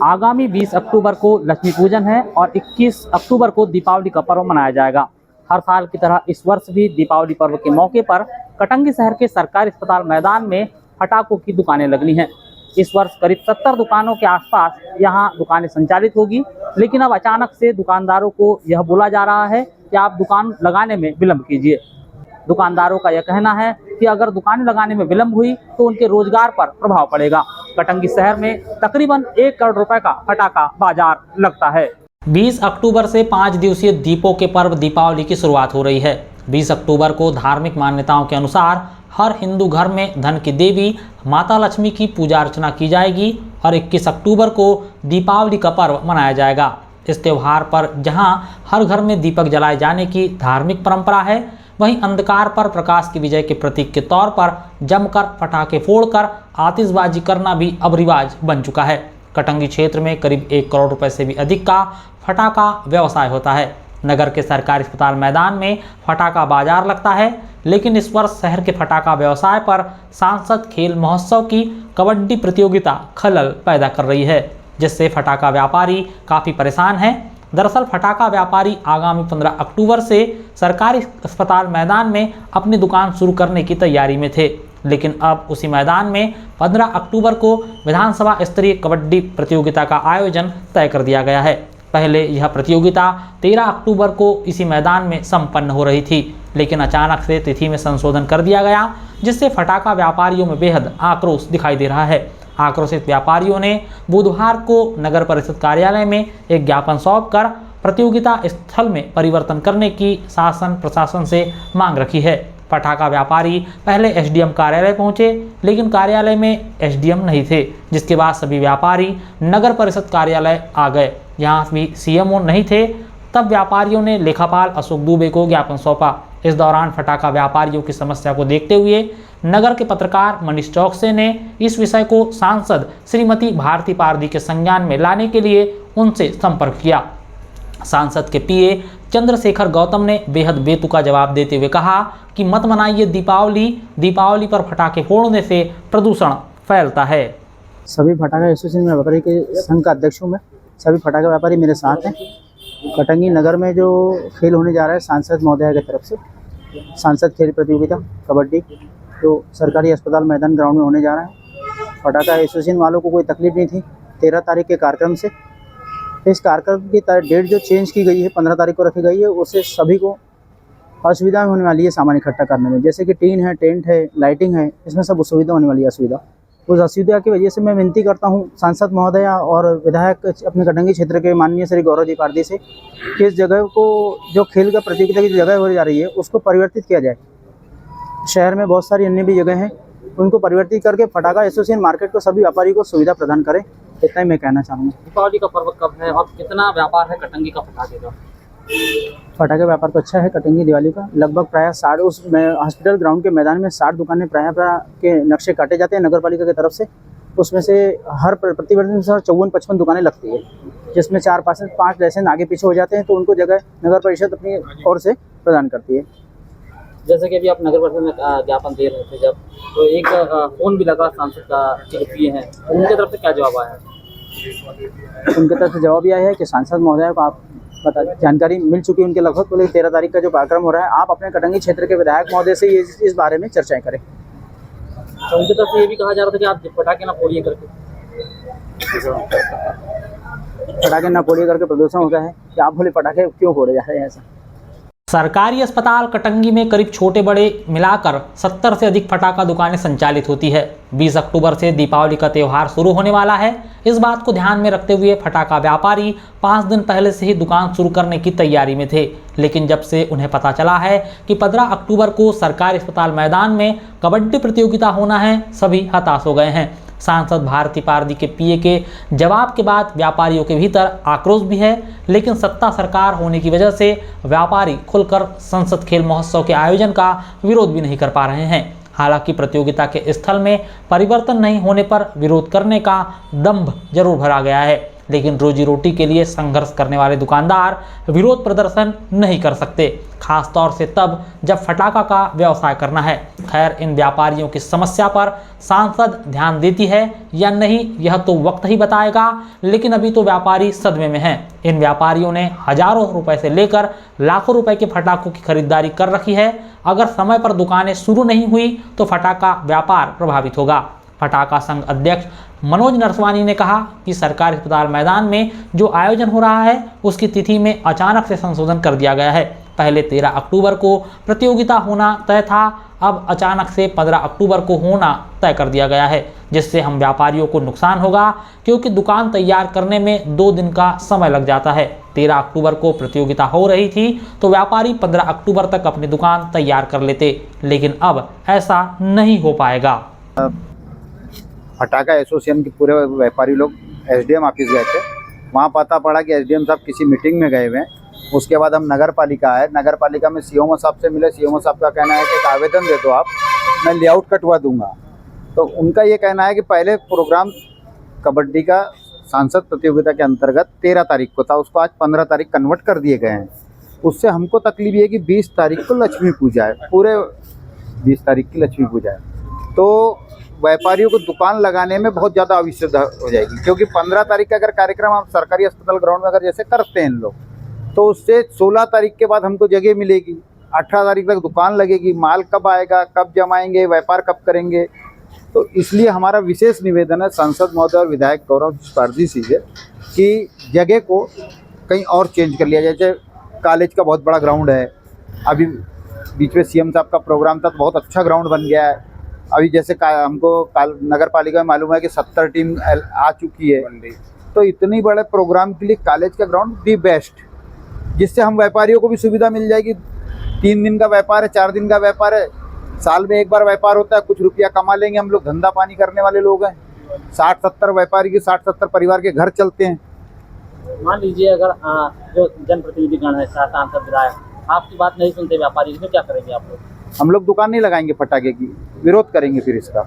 आगामी 20 अक्टूबर को लक्ष्मी पूजन है और 21 अक्टूबर को दीपावली का पर्व मनाया जाएगा। हर साल की तरह इस वर्ष भी दीपावली पर्व के मौके पर कटंगी शहर के सरकारी अस्पताल मैदान में पटाखों की दुकानें लगनी हैं। इस वर्ष करीब 70 दुकानों के आसपास यहां दुकानें संचालित होगी, लेकिन अब अचानक से दुकानदारों को यह बोला जा रहा है कि आप दुकान लगाने में विलंब कीजिए। दुकानदारों का यह कहना है कि अगर दुकानें लगाने में विलंब हुई तो उनके रोजगार पर प्रभाव पड़ेगा। कटंगी शहर में तकरीबन 1 करोड़ रुपए का पटाखा बाजार लगता है। 20 अक्टूबर से 5 दिवसीय दीपों के पर्व दीपावली की शुरुआत हो रही है। 20 अक्टूबर को धार्मिक मान्यताओं के अनुसार हर हिंदू घर में धन की देवी माता लक्ष्मी की पूजा अर्चना की जाएगी और 21 अक्टूबर को दीपावली का पर्व मनाया जाएगा। इस त्यौहार पर जहां हर घर में दीपक जलाए जाने की धार्मिक परंपरा है, वहीं अंधकार पर प्रकाश की विजय के प्रतीक के तौर पर जमकर पटाखे फोड़कर आतिशबाजी करना भी अब रिवाज बन चुका है। कटंगी क्षेत्र में करीब 1 करोड़ रुपए से भी अधिक का फटाखा व्यवसाय होता है। नगर के सरकारी अस्पताल मैदान में फटाखा बाजार लगता है, लेकिन इस वर्ष शहर के फटाखा व्यवसाय पर सांसद खेल महोत्सव की कबड्डी प्रतियोगिता खलल पैदा कर रही है, जिससे फटाखा व्यापारी काफ़ी परेशान हैं। दरअसल फटाखा व्यापारी आगामी 15 अक्टूबर से सरकारी अस्पताल मैदान में अपनी दुकान शुरू करने की तैयारी में थे, लेकिन अब उसी मैदान में 15 अक्टूबर को विधानसभा स्तरीय कबड्डी प्रतियोगिता का आयोजन तय कर दिया गया है। पहले यह प्रतियोगिता 13 अक्टूबर को इसी मैदान में संपन्न हो रही थी, लेकिन अचानक से तिथि में संशोधन कर दिया गया, जिससे फटाखा व्यापारियों में बेहद आक्रोश दिखाई दे रहा है। आक्रोशित व्यापारियों ने बुधवार को नगर परिषद कार्यालय में एक ज्ञापन सौंपकर प्रतियोगिता स्थल में परिवर्तन करने की शासन प्रशासन से मांग रखी है। पटाखा व्यापारी पहले एसडीएम कार्यालय पहुंचे, लेकिन कार्यालय में एसडीएम नहीं थे, जिसके बाद सभी व्यापारी नगर परिषद कार्यालय आ गए। यहाँ भी सीएमओ नहीं थे। तब व्यापारियों ने लेखापाल अशोक दुबे को ज्ञापन सौंपा। इस दौरान फटाखा व्यापारियों की समस्या को देखते हुए नगर के पत्रकार मनीष चौकसे ने इस विषय को सांसद श्रीमती भारती पारदी के संज्ञान में लाने के लिए उनसे संपर्क किया। सांसद के पीए चंद्रशेखर गौतम ने बेहद बेतुका जवाब देते हुए कहा कि मत मनाइए दीपावली पर पटाखे फोड़ने से प्रदूषण फैलता है। सभी फटाखा एसोसिएशन में व्यापारी के संघ का अध्यक्ष हूँ मैं। सभी फटाखा व्यापारी मेरे साथ हैं। कटंगी नगर में जो खेल होने जा रहा है सांसद महोदया की तरफ से, सांसद खेल प्रतियोगिता कबड्डी, जो सरकारी अस्पताल मैदान ग्राउंड में होने जा रहा है। फटाखा एसोसिएशन वालों को कोई तकलीफ नहीं थी 13 तारीख के कार्यक्रम से। इस कार्यक्रम की डेट जो चेंज की गई है 15 तारीख को रखी गई है, उससे सभी को असुविधा होने वाली है सामान इकट्ठा करने में। जैसे कि टीन है, टेंट है, लाइटिंग है, इसमें सब असुविधा होने वाली है। उस असुविधा की वजह से मैं विनती करता हूं सांसद महोदया और विधायक अपने कटंगी क्षेत्र के माननीय श्री गौरव जी पारदी से कि इस जगह को, जो खेल का प्रतियोगिता की जगह हो जा रही है, उसको परिवर्तित किया जाए। शहर में बहुत सारी अन्य भी जगह हैं, उनको परिवर्तित करके फटाखा एसोसिएशन मार्केट को सभी व्यापारी को सुविधा प्रदान करें। इतना ही मैं कहना चाहूँगा। दीपावली का पर्व कब है और कितना व्यापार है कटंगी का पटाखे का? फटाखे व्यापार तो अच्छा है कटंगी दिवाली का। लगभग प्रायः 60 उस हॉस्पिटल ग्राउंड के मैदान में 60 दुकानें प्रायः के नक्शे काटे जाते हैं नगर पालिका की तरफ से। उसमें से हर प्रतिवर्ष 54-55 दुकानें लगती है, जिसमें 4-5 लाइसेंस आगे पीछे हो जाते हैं, तो उनको जगह नगर परिषद अपनी ओर से प्रदान करती है। जैसे कि अभी आप नगर परिषद में ज्ञापन दे रहे थे जब, तो एक फोन भी लगा सांसद का पीए हैं, उनकी तरफ से क्या जवाब आया? उनकी तरफ से जवाब यह है कि सांसद महोदय को आप जानकारी मिल चुकी है उनके लगभग, बोले 13 तारीख का जो कार्यक्रम हो रहा है, आप अपने कटंगी क्षेत्र के विधायक महोदय से इस बारे में चर्चाएं करें। तो उनकी तरफ से ये भी कहा जा रहा था कि आप पटाखे ना फोड़िए करके, पटाखे ना फोड़िए करके प्रदूषण होता है, कि आप बोले पटाखे क्यों फोड़े जा रहे हैं ऐसा। सरकारी अस्पताल कटंगी में करीब छोटे बड़े मिलाकर 70 से अधिक फटाखा दुकानें संचालित होती है। 20 अक्टूबर से दीपावली का त्यौहार शुरू होने वाला है। इस बात को ध्यान में रखते हुए फटाखा व्यापारी 5 दिन पहले से ही दुकान शुरू करने की तैयारी में थे, लेकिन जब से उन्हें पता चला है कि 15 अक्टूबर को सरकारी अस्पताल मैदान में कबड्डी प्रतियोगिता होना है, सभी हताश हो गए हैं। सांसद भारती पारदी के पीए के जवाब के बाद व्यापारियों के भीतर आक्रोश भी है, लेकिन सत्ता सरकार होने की वजह से व्यापारी खुलकर संसद खेल महोत्सव के आयोजन का विरोध भी नहीं कर पा रहे हैं। हालांकि प्रतियोगिता के स्थल में परिवर्तन नहीं होने पर विरोध करने का दंभ जरूर भरा गया है, लेकिन रोजी रोटी के लिए संघर्ष करने वाले दुकानदार विरोध प्रदर्शन नहीं कर सकते, खास तौर से तब जब फटाखा का व्यवसाय करना है। खैर, इन व्यापारियों की समस्या पर सांसद ध्यान देती है या नहीं यह तो वक्त ही बताएगा, लेकिन अभी तो व्यापारी सदमे में हैं। इन व्यापारियों ने हजारों रुपए से लेकर लाखों रुपए के फटाकों की खरीदारी कर रखी है। अगर समय पर दुकानें शुरू नहीं हुई तो फटाखा व्यापार प्रभावित होगा। फटाखा संघ अध्यक्ष मनोज नरसवानी ने कहा कि सरकारी अस्पताल मैदान में जो आयोजन हो रहा है उसकी तिथि में अचानक से संशोधन कर दिया गया है। पहले 13 अक्टूबर को प्रतियोगिता होना तय था, अब अचानक से 15 अक्टूबर को होना तय कर दिया गया है, जिससे हम व्यापारियों को नुकसान होगा क्योंकि दुकान तैयार करने में 2 दिन का समय लग जाता है। 13 अक्टूबर को प्रतियोगिता हो रही थी तो व्यापारी 15 अक्टूबर तक अपनी दुकान तैयार कर लेते, लेकिन अब ऐसा नहीं हो पाएगा। फटाखा एसोसिएशन के पूरे व्यापारी लोग एसडीएम ऑफिस गए थे। वहाँ पता पड़ा कि एसडीएम साहब किसी मीटिंग में गए हुए हैं। उसके बाद हम नगर पालिका आए, नगर पालिका में सीएमओ साहब से मिले। सीएमओ साहब का कहना है कि एक आवेदन दे दो आप, मैं लेआउट कटवा दूंगा। तो उनका ये कहना है कि पहले प्रोग्राम कबड्डी का सांसद प्रतियोगिता के अंतर्गत 13 तारीख को था, उसको आज 15 तारीख कन्वर्ट कर दिए गए हैं। उससे हमको तकलीफ ये है कि 20 तारीख को लक्ष्मी पूजा है, पूरे 20 तारीख की लक्ष्मी पूजा है, तो व्यापारियों को दुकान लगाने में बहुत ज़्यादा अविश्वास हो जाएगी। क्योंकि 15 तारीख का अगर कार्यक्रम आप सरकारी अस्पताल ग्राउंड में अगर जैसे करते हैं इन लोग, तो उससे 16 तारीख के बाद हमको जगह मिलेगी, 18 तारीख तक दुकान लगेगी। माल कब आएगा, कब जमाएंगे, व्यापार कब करेंगे? तो इसलिए हमारा विशेष निवेदन है सांसद महोदय और विधायक गौरव पारदी से कि जगह को कहीं और चेंज कर लिया जाए। जैसे कॉलेज का बहुत बड़ा ग्राउंड है, अभी बीच में सीएम साहब का प्रोग्राम था तो बहुत अच्छा ग्राउंड बन गया है। अभी जैसे हमको नगर पालिका में मालूम है कि 70 टीम आ चुकी है, तो इतनी बड़े प्रोग्राम के लिए कॉलेज का ग्राउंड दी बेस्ट, जिससे हम व्यापारियों को भी सुविधा मिल जाएगी। 3 दिन का व्यापार है, 4 दिन का व्यापार है, साल में एक बार व्यापार होता है, कुछ रुपया कमा लेंगे हम लोग। धंधा पानी करने वाले लोग हैं, 60-70 व्यापारी के 60-70 परिवार के घर चलते हैं। मान लीजिए अगर जो जनप्रतिनिधि गण है, सांसद विधायक, आपकी बात नहीं सुनते व्यापारी, तो क्या करेंगे आप लोग? हम लोग दुकान नहीं लगाएंगे फटाके की, विरोध करेंगे फिर इसका।